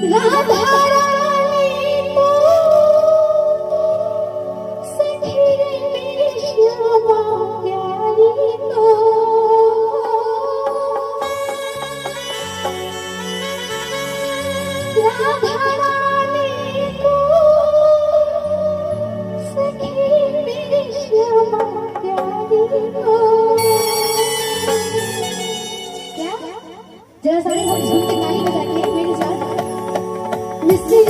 राधा रानी को सखी मेरी श्यामा प्यारी को राधा रानी को सखी मेरी श्यामा प्यारी को। क्या जरा सारे लोग झूम के ताली बजा के मेरे साथ मिस्री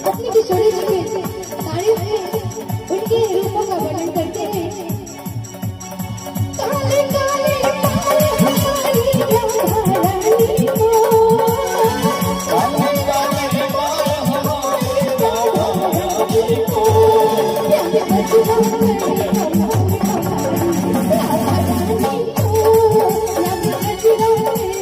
अपनी किशोरी जी की तारीफ में उनके रूपों का वर्णन करते हैं। काले काले बाल हमारी राधा रानी को, काले काले बाल हमारी राधा रानी को, प्यारे बचपन में राधा रानी को, प्यारे बचपन में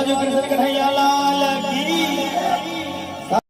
बाजू कृष्ण कन्हैया लाल